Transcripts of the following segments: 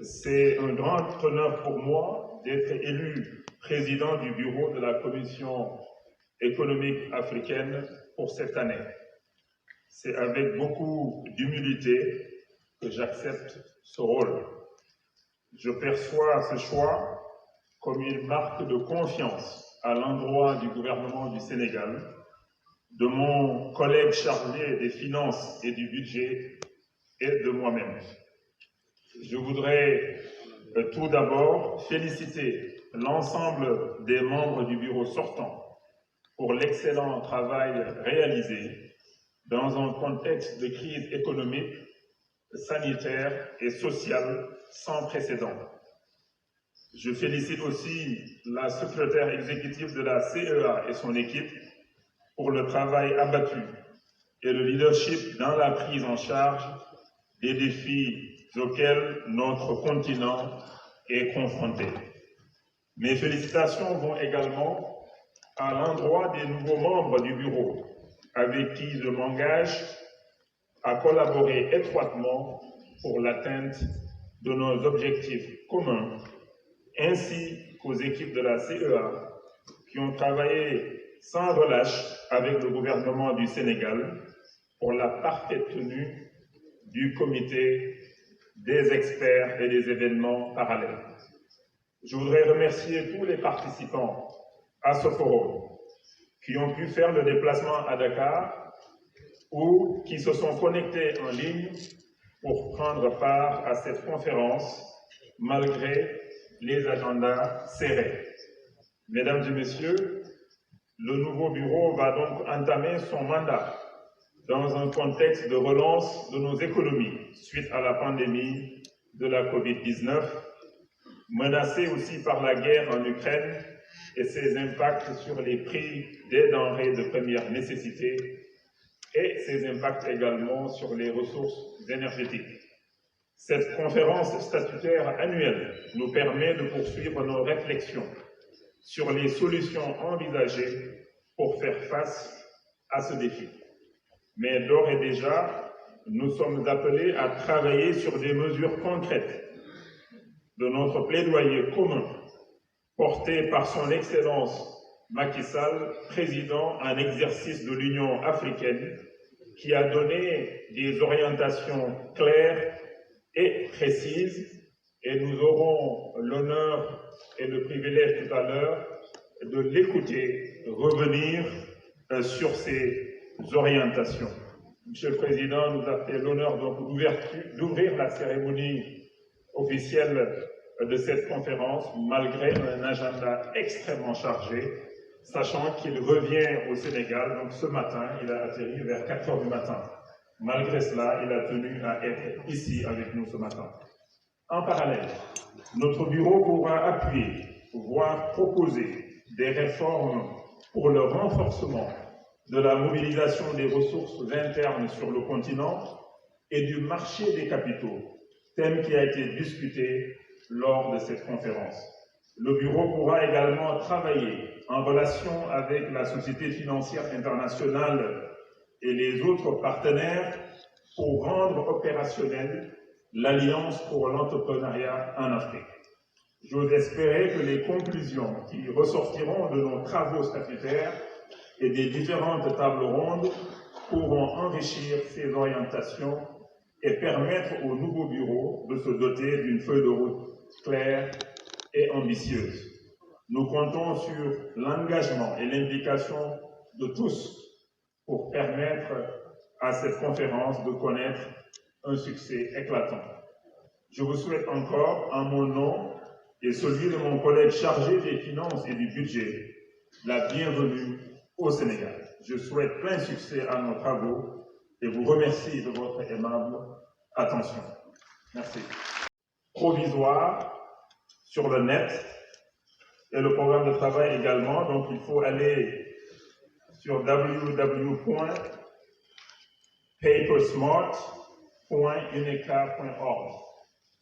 C'est un grand honneur pour moi d'être élu président du bureau de la Commission économique africaine pour cette année. C'est avec beaucoup d'humilité que j'accepte ce rôle. Je perçois ce choix comme une marque de confiance à l'endroit du gouvernement du Sénégal, de mon collègue chargé des finances et du budget et de moi-même. Je voudrais tout d'abord féliciter l'ensemble des membres du bureau sortant pour l'excellent travail réalisé dans un contexte de crise économique, sanitaire et sociale sans précédent. Je félicite aussi la secrétaire exécutive de la CEA et son équipe pour le travail abattu et le leadership dans la prise en charge des défis auxquels notre continent est confronté. Mes félicitations vont également à l'endroit des nouveaux membres du bureau, avec qui je m'engage à collaborer étroitement pour l'atteinte de nos objectifs communs, ainsi qu'aux équipes de la CEA qui ont travaillé sans relâche avec le gouvernement du Sénégal pour la parfaite tenue du comité des experts et des événements parallèles. Je voudrais remercier tous les participants à ce forum qui ont pu faire le déplacement à Dakar ou qui se sont connectés en ligne pour prendre part à cette conférence malgré les agendas serrés. Mesdames et messieurs, le nouveau bureau va donc entamer son mandat dans un contexte de relance de nos économies suite à la pandémie de la COVID-19, menacée aussi par la guerre en Ukraine et ses impacts sur les prix des denrées de première nécessité et ses impacts également sur les ressources énergétiques. Cette conférence statutaire annuelle nous permet de poursuivre nos réflexions sur les solutions envisagées pour faire face à ce défi. Mais d'ores et déjà, nous sommes appelés à travailler sur des mesures concrètes de notre plaidoyer commun, porté par son Excellence Macky Sall, président en exercice de l'Union africaine, qui a donné des orientations claires et précises, et nous aurons l'honneur et le privilège tout à l'heure de l'écouter revenir sur ces orientations. Monsieur le Président nous a fait l'honneur d'ouvrir la cérémonie officielle de cette conférence, malgré un agenda extrêmement chargé, sachant qu'il revient au Sénégal, donc ce matin, il a atterri vers 4 heures du matin. Malgré cela, il a tenu à être ici avec nous ce matin. En parallèle, notre bureau pourra appuyer, voire proposer des réformes pour le renforcement de la mobilisation des ressources internes sur le continent et du marché des capitaux, thème qui a été discuté lors de cette conférence. Le bureau pourra également travailler en relation avec la Société financière internationale et les autres partenaires pour rendre opérationnelle l'Alliance pour l'entrepreneuriat en Afrique. J'ose espérer que les conclusions qui ressortiront de nos travaux statutaires et des différentes tables rondes pourront enrichir ces orientations et permettre au nouveau bureau de se doter d'une feuille de route claire et ambitieuse. Nous comptons sur l'engagement et l'implication de tous pour permettre à cette conférence de connaître un succès éclatant. Je vous souhaite encore, en mon nom et celui de mon collègue chargé des finances et du budget, la bienvenue au Sénégal. Je souhaite plein succès à nos travaux et vous remercie de votre aimable attention. Merci. Provisoire sur le net et le programme de travail également, donc il faut aller sur www.papersmart.uneca.org.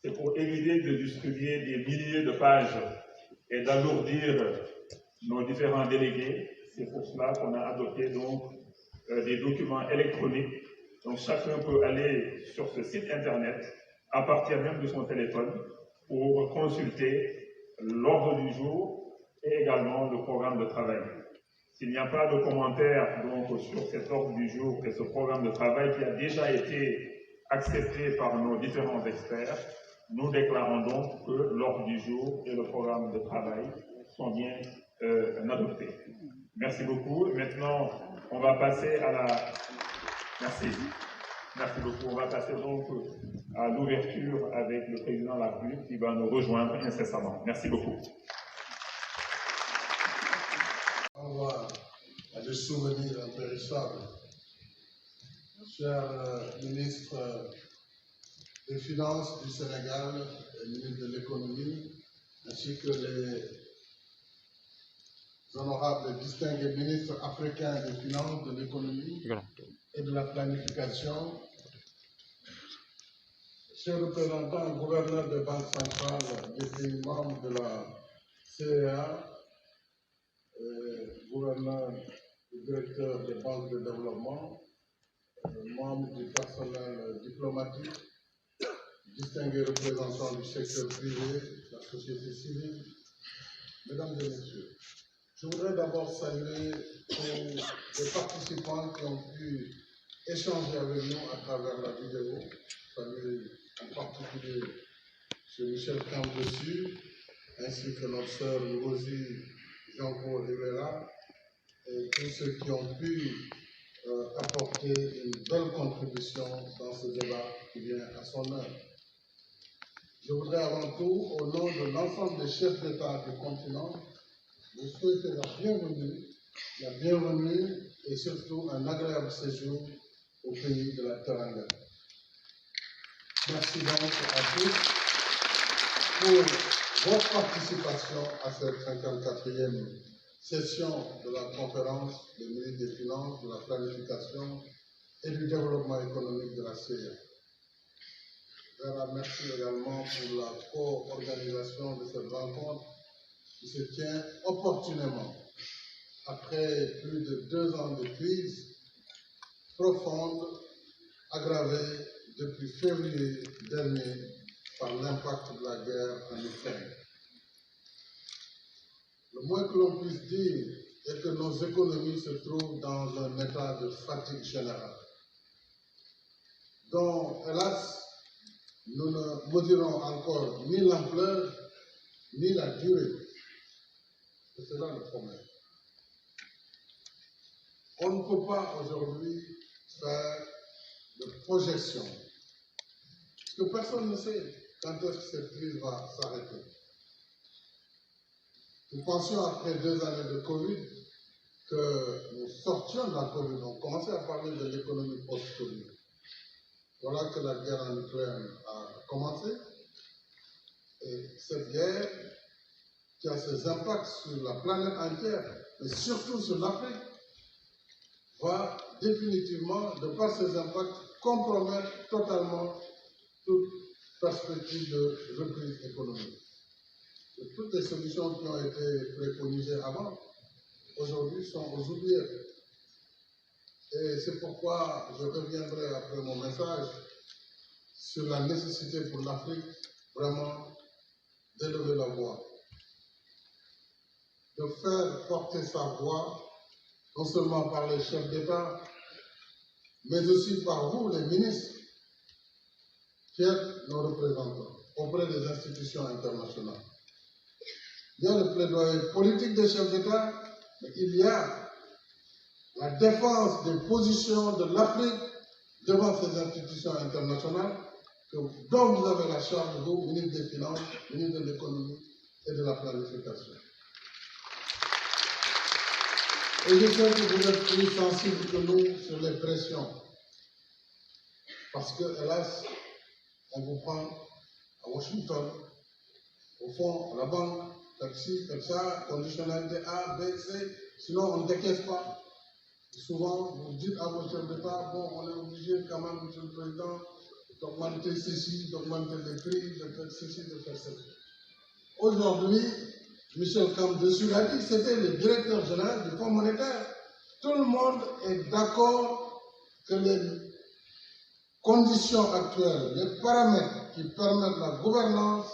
C'est pour éviter de distribuer des milliers de pages et d'alourdir nos différents délégués. C'est pour cela qu'on a adopté donc des documents électroniques. Donc chacun peut aller sur ce site internet à partir même de son téléphone pour consulter l'ordre du jour et également le programme de travail. S'il n'y a pas de commentaires donc, sur cet ordre du jour et ce programme de travail qui a déjà été accepté par nos différents experts, nous déclarons donc que l'ordre du jour et le programme de travail sont bien adoptés. Merci beaucoup. Maintenant, on va passer à la... Merci. Merci beaucoup. On va passer donc à l'ouverture avec le président de la République qui va nous rejoindre incessamment. Merci beaucoup. On voit des souvenirs impérissables. Cher ministre des Finances du Sénégal et ministre de l'Économie, ainsi que les honorables et distingués ministres africains des Finances, de l'Économie et de la Planification, chers représentants, gouverneurs des banques centrales des pays membres de la CEA, gouverneur et directeur des banques de développement, membres du personnel diplomatique, distingués représentants du secteur privé, de la société civile, mesdames et messieurs, je voudrais d'abord saluer tous les participants qui ont pu échanger avec nous à travers la vidéo, saluer en particulier M. Michel Camp-Dessus, ainsi que notre sœur Ngozi Jean-Paul Rivera, et tous ceux qui ont pu apporter une belle contribution dans ce débat qui vient à son heure. Je voudrais avant tout, au nom de l'ensemble des chefs d'État du continent, vous souhaiter la bienvenue et surtout un agréable séjour au pays de la Teranga. Merci donc à tous pour votre participation à cette 54e session de la conférence des ministres des Finances, de la Planification et du Développement économique de la CEA. Je vous remercie également pour la co-organisation de cette rencontre qui se tient opportunément après plus de 2 ans de crise profonde, aggravée depuis février dernier par l'impact de la guerre en Ukraine. Le moins que l'on puisse dire est que nos économies se trouvent dans un état de fatigue générale, dont, hélas, nous ne mesurons encore ni l'ampleur ni la durée. C'est là le problème. On ne peut pas aujourd'hui faire de projection, parce que personne ne sait quand est-ce que cette crise va s'arrêter. Nous pensions, après 2 années de Covid, que nous sortions de la Covid. On commençait à parler de l'économie post-Covid. Voilà que la guerre en Ukraine a commencé. Et cette guerre, qui a ses impacts sur la planète entière, mais surtout sur l'Afrique, va définitivement, de par ses impacts, compromettre totalement toute perspective de reprise économique. Et toutes les solutions qui ont été préconisées avant, aujourd'hui, sont aux oubliettes. Et c'est pourquoi je reviendrai après mon message sur la nécessité pour l'Afrique vraiment d'élever la voix, de faire porter sa voix, non seulement par les chefs d'État, mais aussi par vous, les ministres, qui êtes nos représentants auprès des institutions internationales. Il y a le plaidoyer politique des chefs d'État, mais il y a la défense des positions de l'Afrique devant ces institutions internationales dont vous avez la charge, vous, ministre des Finances, ministre de l'Économie et de la Planification. Et je sais que vous êtes plus sensibles que nous sur les pressions, parce que, hélas, on vous prend à Washington, au fond, à la banque, comme ci, comme ça, conditionnalité A, B, C, sinon on ne décaisse pas. Et souvent, vous dites à vos chefs d'État, bon, on est obligé quand même, Monsieur le Président, d'augmenter ceci, d'augmenter les prix, de faire ceci, de faire cela. Aujourd'hui, Michel Camp-Dessus a dit que c'était le directeur général du Fonds monétaire. Tout le monde est d'accord que les conditions actuelles, les paramètres qui permettent la gouvernance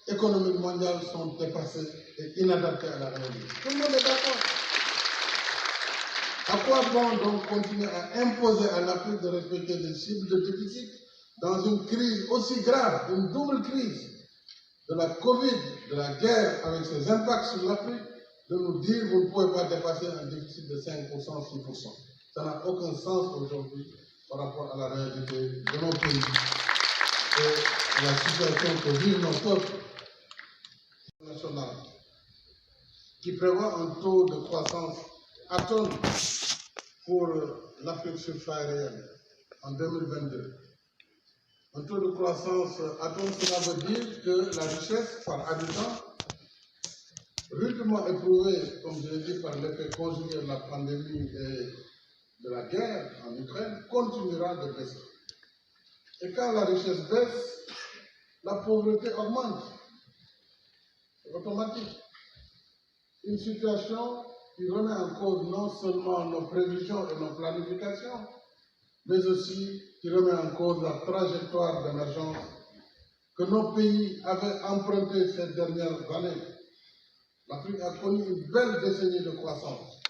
économiques mondiales sont dépassées et inadaptées à la réalité. Tout le monde est d'accord. À quoi bon donc continuer à imposer à l'Afrique de respecter des cibles de déficit dans une crise aussi grave, une double crise de la Covid, de la guerre avec ses impacts sur l'Afrique, de nous dire vous ne pouvez pas dépasser un déficit de 5%, 6%. Ça n'a aucun sens aujourd'hui par rapport à la réalité de nos pays et la situation que vivent nos peuples nationaux, qui prévoit un taux de croissance atone pour l'Afrique subsaharienne en 2022. Un taux de croissance atone, cela veut dire que la richesse par habitant, rudement éprouvée, comme je l'ai dit, par l'effet conjugué de la pandémie et de la guerre en Ukraine, continuera de baisser. Et quand la richesse baisse, la pauvreté augmente. C'est automatique. Une situation qui remet en cause non seulement nos prévisions et nos planifications, mais aussi qui remet en cause la trajectoire d'émergence que nos pays avaient empruntée ces dernières années. L'Afrique a connu une belle décennie de croissance,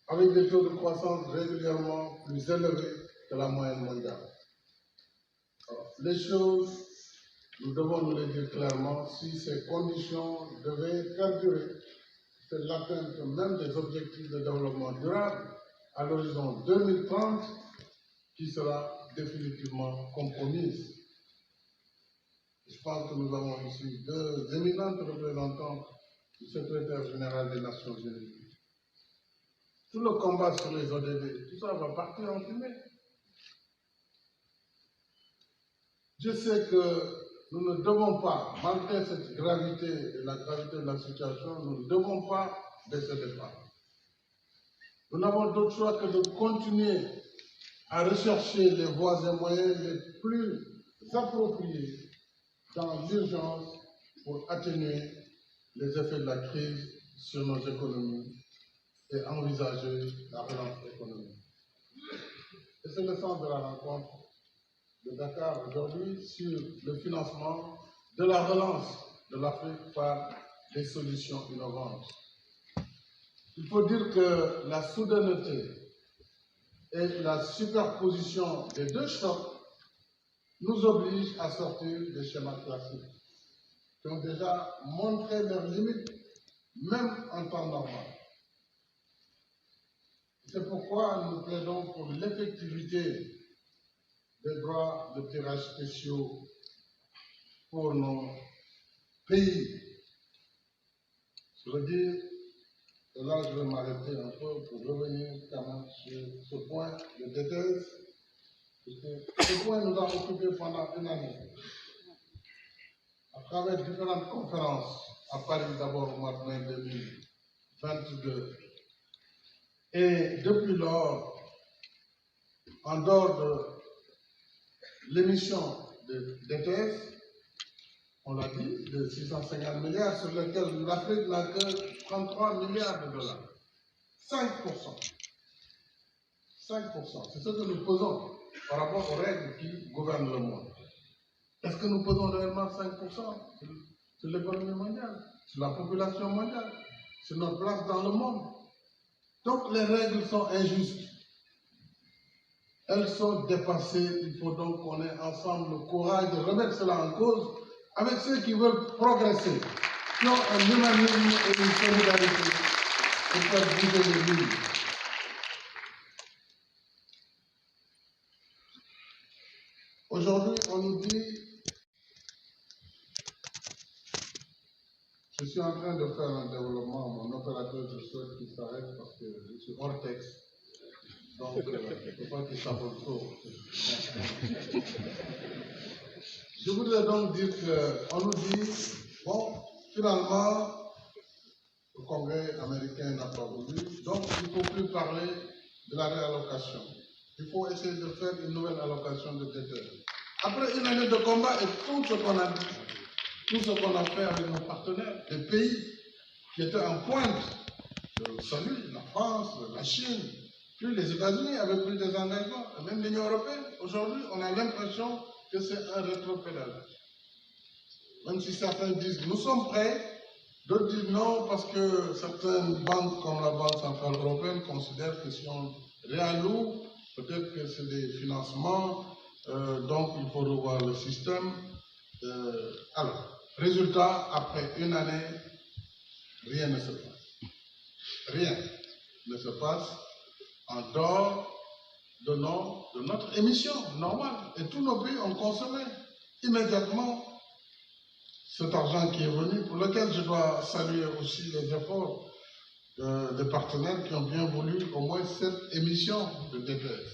avec des taux de croissance régulièrement plus élevés que la moyenne mondiale. Alors, les choses, nous devons nous les dire clairement, si ces conditions devaient perdurer, c'est l'atteinte même des objectifs de développement durable à l'horizon 2030 qui sera définitivement compromise. Je pense que nous avons ici deux éminentes représentantes du secrétaire général des Nations Unies. Tout le combat sur les ODD, tout ça va partir en fumée. Je sais que nous ne devons pas, malgré cette gravité et la gravité de la situation, nous ne devons pas baisser les bras. Nous n'avons d'autre choix que de continuer à rechercher les voies et moyens les plus appropriés dans l'urgence pour atténuer les effets de la crise sur nos économies et envisager la relance économique. Et c'est le sens de la rencontre de Dakar aujourd'hui sur le financement de la relance de l'Afrique par des solutions innovantes. Il faut dire que la soudaineté et la superposition des deux chocs nous obligent à sortir des schémas classiques qui ont déjà montré leurs limites, même en temps normal. C'est pourquoi nous plaidons pour l'effectivité des droits de tirage spéciaux pour nos pays. Je veux dire, et là je vais m'arrêter un peu pour revenir quand même sur ce point de détresse, parce que ce point nous a occupé pendant une année. À travers différentes conférences, à Paris d'abord au mois de mai 2022. Et depuis lors, en dehors de l'émission de DTS, on l'a dit, de 650 milliards, sur lesquels l'Afrique n'a que 33 milliards de dollars. 5%. 5%. C'est ce que nous pesons par rapport aux règles qui gouvernent le monde. Est-ce que nous pesons réellement 5% sur l'économie mondiale, sur la population mondiale, sur notre place dans le monde? Donc les règles sont injustes. Elles sont dépassées. Il faut donc qu'on ait ensemble le courage de remettre cela en cause avec ceux qui veulent progresser, qui ont un humanisme et une solidarité pour faire bouger les lignes. Aujourd'hui, on nous dit, je suis en train de faire un développement, mon opérateur, je souhaite qu'il s'arrête parce que je suis hors texte. Donc, il ne faut pas qu'il s'abonne trop. Je voudrais donc dire qu'on nous dit, bon, finalement, le Congrès américain n'a pas voulu, donc il ne faut plus parler de la réallocation. Il faut essayer de faire une nouvelle allocation de dette. Après une année de combat et tout ce qu'on a dit, tout ce qu'on a fait avec nos partenaires, les pays qui étaient en pointe, je salue la France, la Chine, puis les États-Unis avaient pris des engagements, et même l'Union européenne. Aujourd'hui, on a l'impression que c'est un rétropédalage. même si certains disent nous sommes prêts, d'autres disent non parce que certaines banques comme la Banque Centrale Européenne considèrent que si on réalloue, peut-être que c'est des financements, donc il faut revoir le système. Alors, résultat, après une année, rien ne se passe. Rien ne se passe en dehors de notre émission normale. Et tous nos pays ont consommé immédiatement cet argent qui est venu, pour lequel je dois saluer aussi les efforts des partenaires qui ont bien voulu au moins cette émission de DPS.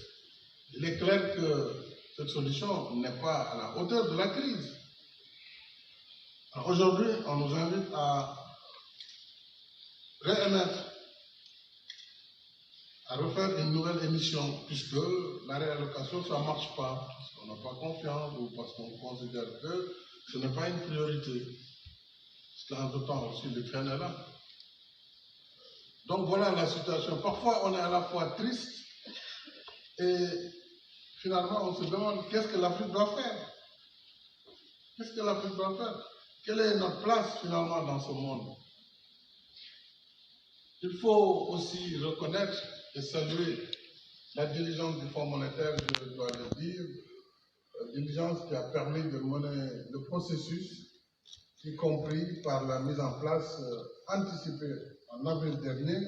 Il est clair que cette solution n'est pas à la hauteur de la crise. Aujourd'hui, on nous invite à réémettre, à refaire une nouvelle émission, puisque la réallocation, ça ne marche pas, parce qu'on n'a pas confiance ou parce qu'on considère que ce n'est pas une priorité. Parce qu'entre-temps aussi, l'Ukraine est là. Donc voilà la situation. Parfois, on est à la fois triste et finalement, on se demande qu'est-ce que l'Afrique doit faire. Qu'est-ce que l'Afrique doit faire? Quelle est notre place finalement dans ce monde? Il faut aussi reconnaître et saluer la diligence du Fonds monétaire, je dois le dire, diligence qui a permis de mener le processus, y compris par la mise en place anticipée en avril dernier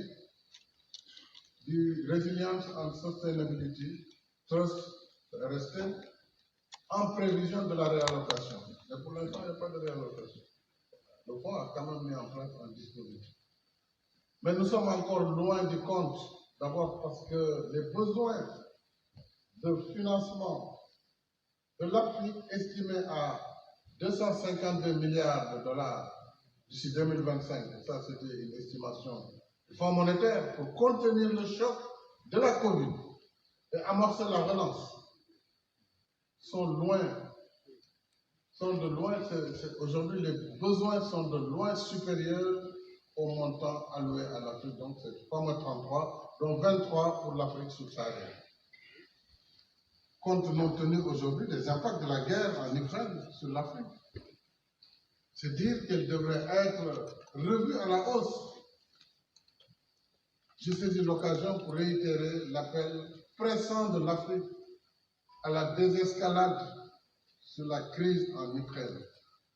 du Resilience and Sustainability Trust RST en prévision de la réallocation. Mais pour l'instant, il n'y a pas de réallocation. Le fonds a quand même mis en place un dispositif. Mais nous sommes encore loin du compte, d'abord parce que les besoins de financement de l'Afrique estimés à 252 milliards de dollars d'ici 2025, et ça c'était une estimation du Fonds monétaire pour contenir le choc de la Covid et amorcer la relance, sont de loin, aujourd'hui les besoins sont de loin supérieurs au montant alloué à l'Afrique, donc c'est 33, dont 23 pour l'Afrique subsaharienne. Compte tenu aujourd'hui des impacts de la guerre en Ukraine sur l'Afrique. C'est dire qu'elle devrait être revue à la hausse. J'ai saisi l'occasion pour réitérer l'appel pressant de l'Afrique à la désescalade sur la crise en Ukraine.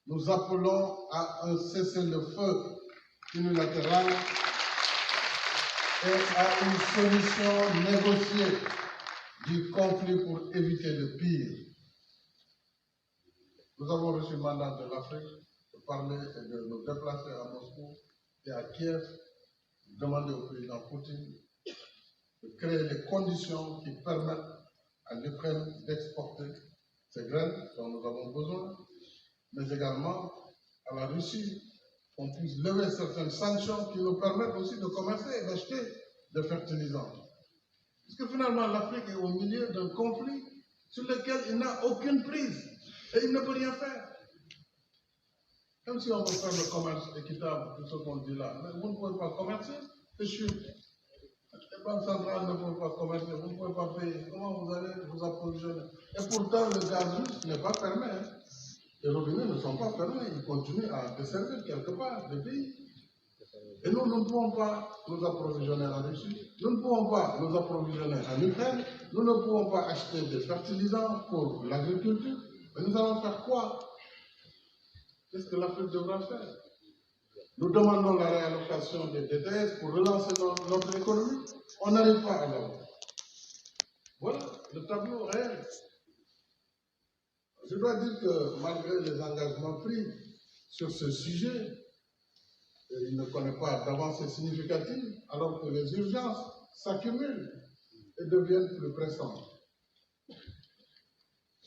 Nous appelons à un cessez-le-feu unilatéral et à une solution négociée du conflit pour éviter le pire. Nous avons reçu le mandat de l'Afrique de parler et de nous déplacer à Moscou et à Kiev, de demander au président Poutine de créer les conditions qui permettent à l'Ukraine d'exporter ces graines dont nous avons besoin, mais également à la Russie qu'on puisse lever certaines sanctions qui nous permettent aussi de commercer et d'acheter des fertilisants. Parce que finalement, l'Afrique est au milieu d'un conflit sur lequel il n'a aucune prise et il ne peut rien faire. Comme si on veut faire le commerce équitable, tout ce qu'on dit là. Mais vous ne pouvez pas commercer, c'est sûr. Les banques centrales ne peuvent pas commercer, vous ne pouvez pas payer. Comment vous allez vous approvisionner? Et pourtant, le gaz russe n'est pas fermé. Les robinets ne sont pas fermés, ils continuent à desservir quelque part les pays. Et nous ne pouvons pas nous approvisionner en Russie, nous ne pouvons pas nous approvisionner en Ukraine, nous ne pouvons pas acheter des fertilisants pour l'agriculture. Mais nous allons faire quoi? Qu'est-ce que l'Afrique devra faire? Nous demandons la réallocation des DTS pour relancer notre économie. On n'arrive pas à l'avoir. Voilà le tableau réel. Je dois dire que malgré les engagements pris sur ce sujet, il ne connaît pas d'avancée significative, alors que les urgences s'accumulent et deviennent plus pressantes.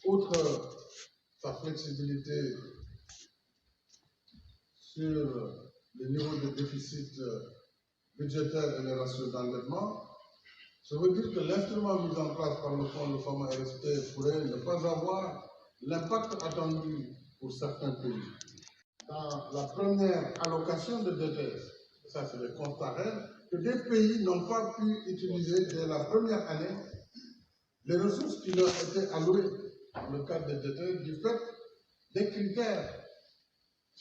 Outre sa flexibilité sur le niveau de déficit budgétaire et les ratios d'endettement, je veux dire que l'instrument mis en place par le fonds de format RST pourrait ne pas avoir l'impact attendu pour certains pays. Dans la première allocation de DTS, ça c'est le constat réel, que des pays n'ont pas pu utiliser dès la première année les ressources qui leur étaient allouées dans le cadre des DTS du fait des critères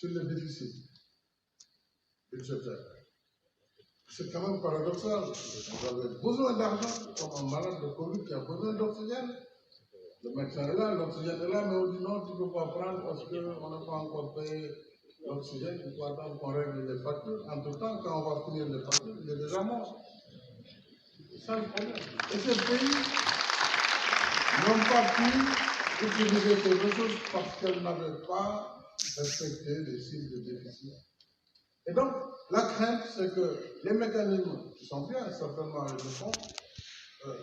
sur le déficit budgétaire. C'est quand même paradoxal. Vous avez besoin d'argent, comme un malade de Covid qui a besoin d'oxygène. Le médecin est là, l'oxygène est là, mais on dit non, tu ne peux pas prendre parce qu'on n'a pas encore payé l'oxygène, il faut attendre qu'on règle les factures. Entre-temps, quand on va finir les factures, il est déjà mort. C'est ça le problème. Et ces pays n'ont pas pu utiliser ces ressources parce qu'elles n'avaient pas respecté les cibles de déficit. Et donc, la crainte, c'est que les mécanismes qui sont bien, certainement ils le font,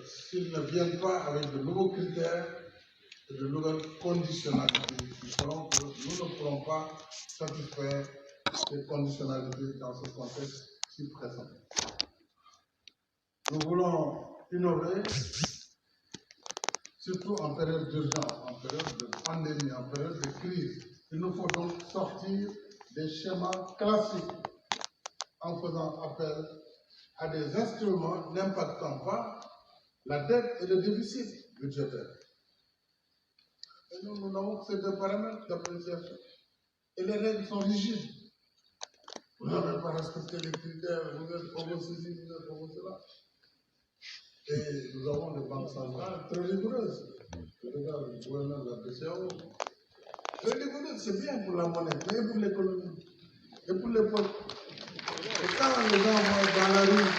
s'ils ne viennent pas avec de nouveaux critères et de nouvelles conditionnalités qui feront que nous ne pourrons pas satisfaire ces conditionnalités dans ce contexte si pressant. Nous voulons innover, surtout en période d'urgence, en période de pandémie, en période de crise. Il nous faut donc sortir des schémas classiques en faisant appel à des instruments n'impactant pas la dette et le déficit budgétaire. Et nous n'avons que ces deux paramètres d'appréciation. Et les règles sont rigides. Vous n'avez pas respecté les critères, vous êtes pour ceci, vous êtes pour cela. Et nous avons des banques centrales très rigoureuses. Je regarde le gouverneur de la BCEAO. Très rigoureuses, c'est bien pour la monnaie, mais pour l'économie. Et pour les peuples. Et quand les gens vont dans la rue,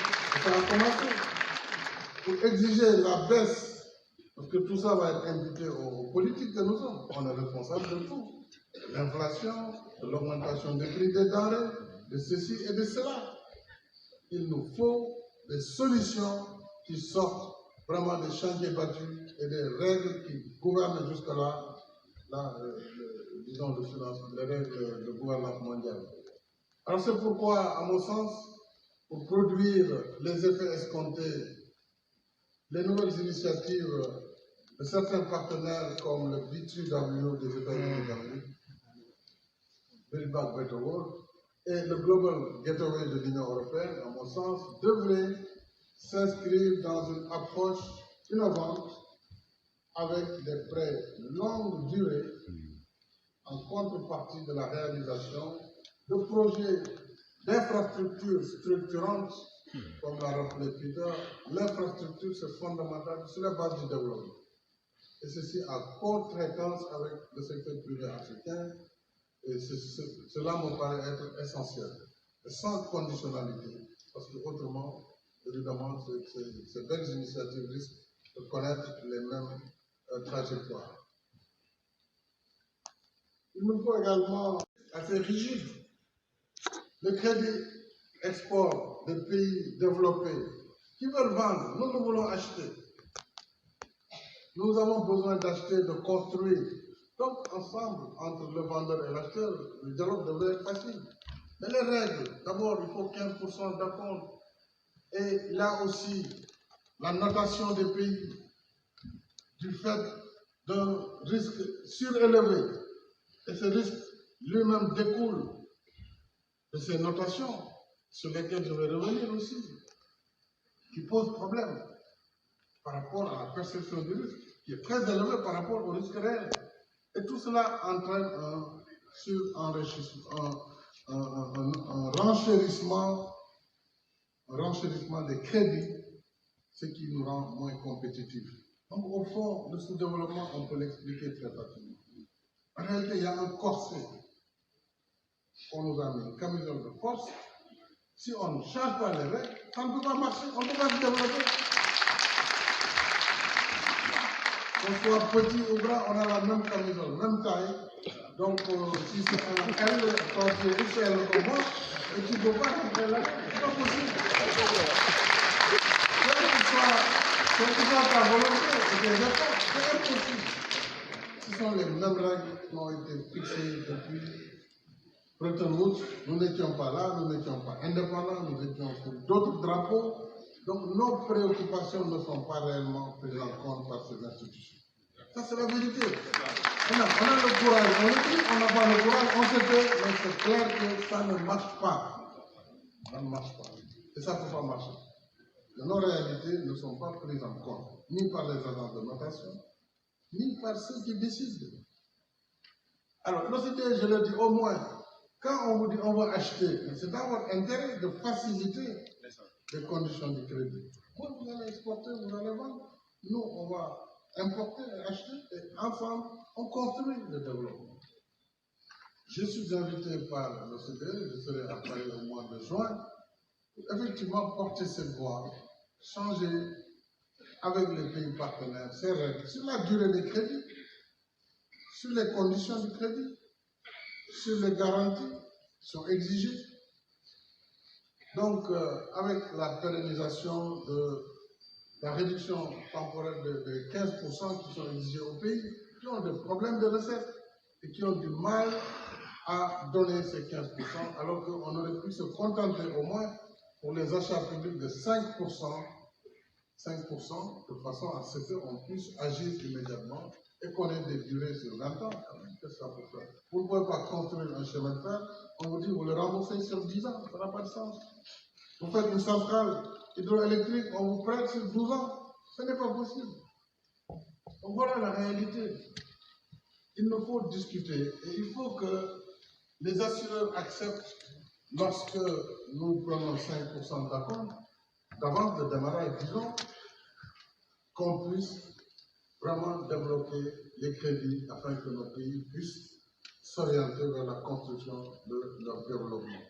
ça va commencer. Pour exiger la baisse, parce que tout ça va être imputé aux politiques que nous sommes. On est responsable de tout. De l'inflation, de l'augmentation des prix des denrées, de ceci et de cela. Il nous faut des solutions qui sortent vraiment des chantiers battus et des règles qui gouvernent jusque-là, disons, les règles de gouvernance mondiale. Alors c'est pourquoi, à mon sens, pour produire les effets escomptés, les nouvelles initiatives de certains partenaires comme le B2WO des États-Unis d'Amérique, Build Back Better World, et le Global Gateway de l'Union européenne, à mon sens, devrait s'inscrire dans une approche innovante avec des prêts longue durée en contrepartie de la réalisation de projets d'infrastructures structurantes, comme l'a rappelé Peter. L'infrastructure, c'est fondamental, c'est la base du développement. Et ceci en co-traitance avec le secteur privé africain. Et cela me paraît être essentiel, et sans conditionnalité, parce que autrement, évidemment, ces belles initiatives risquent de connaître les mêmes trajectoires. Il nous faut également assez rigide. Le crédit export des pays développés qui veulent vendre, nous voulons acheter. Nous avons besoin d'acheter, de construire. Donc, ensemble, entre le vendeur et l'acheteur, le dialogue devrait être facile. Mais les règles, d'abord, il faut 15% d'acompte. Et là aussi, la notation des pays, du fait d'un risque surélevé, et ce risque lui-même découle de ces notations, sur lesquelles je vais revenir aussi, qui posent problème par rapport à la perception du risque, qui est très élevée par rapport au risque réel. Et tout cela entraîne un renchérissement des crédits, ce qui nous rend moins compétitifs. Donc, au fond, le sous-développement, on peut l'expliquer très facilement. En réalité, il y a un corset qu'on nous a mis, une camisole de force. Si on ne change pas les règles, ça ne peut pas marcher, on ne peut pas se développer. Qu'on soit petit ou grand, on a la même camisole, même taille. Donc, si c'est un L, quand tu es XL comme moi, et tu ne peux pas rentrer là, c'est pas possible. Quelle que soit ta volonté, c'est impossible. Ce sont les mêmes règles qui ont été fixées depuis Bretton Woods. Nous n'étions pas là, nous n'étions pas indépendants, nous étions sous d'autres drapeaux. Donc, nos préoccupations ne sont pas réellement prises en compte par ces institutions. Ça, c'est la vérité. On a le courage, on le dit, on n'a pas le courage, on se fait, mais c'est clair que ça ne marche pas. Ça ne marche pas. Et ça ne peut pas marcher. Et nos réalités ne sont pas prises en compte, ni par les agences de notation, ni par ceux qui décident. Alors, l'OCDE, je le dis au moins, Quand on vous dit on va acheter, c'est dans votre intérêt de faciliter les conditions du crédit. Vous allez exporter, vous allez vendre. Nous, on va importer et acheter, et ensemble, on construit le développement. Je suis invité par l'OCDE, je serai à Paris au mois de juin, pour effectivement porter cette voie, changer avec les pays partenaires ces règles sur la durée des crédits, sur les conditions du crédit, sur les garanties qui sont exigées. Donc, avec la pérennisation de la réduction temporaire de 15% qui sont exigés aux pays qui ont des problèmes de recettes et qui ont du mal à donner ces 15%, alors qu'on aurait pu se contenter au moins pour les achats publics de 5%, de façon à ce qu'on puisse agir immédiatement et qu'on ait des durées sur 20 ans. Qu'est-ce que ça peut faire? Vous ne pouvez pas construire un chemin de fer, on vous dit vous le remboursez sur 10 ans, ça n'a pas de sens. Vous faites une centrale hydroélectrique, on vous prête sur 12 ans, ce n'est pas possible. Donc voilà la réalité. Il nous faut discuter et il faut que les assureurs acceptent, lorsque nous prenons 5% d'avance de démarrage, disons, qu'on puisse vraiment développer les crédits afin que nos pays puissent s'orienter vers la construction de leur développement.